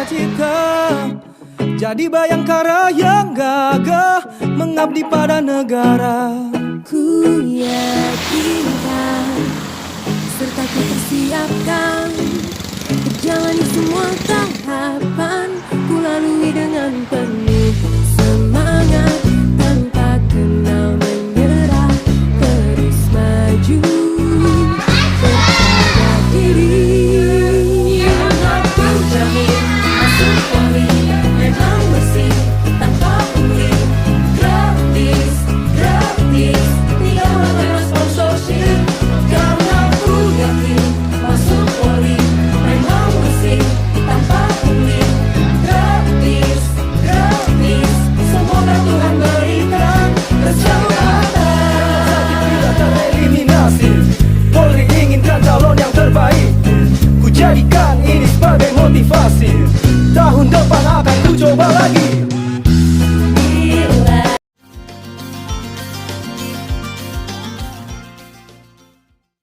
cita-cita jadi bayangkara yang gagah mengabdi pada negara. Ku yakinkan serta ku persiapkan untuk jalani semua tahapan. Ku lalui dengan penuh semangat tanpa kenal menyerah, terus maju percaya diri. Yang aku jamin masuk Polri memang bersih tanpa pungli, gratis, gratis, tidak ada sponsorship. Karena aku yakin masuk Polri memang bersih tanpa pungli, gratis, gratis. Semoga Tuhan berikan kesempatan. Sakit tidak tereliminasi, Polri inginkan calon yang terbaik. Ku jadikan ini sebagai motivasi. Tahun depan akan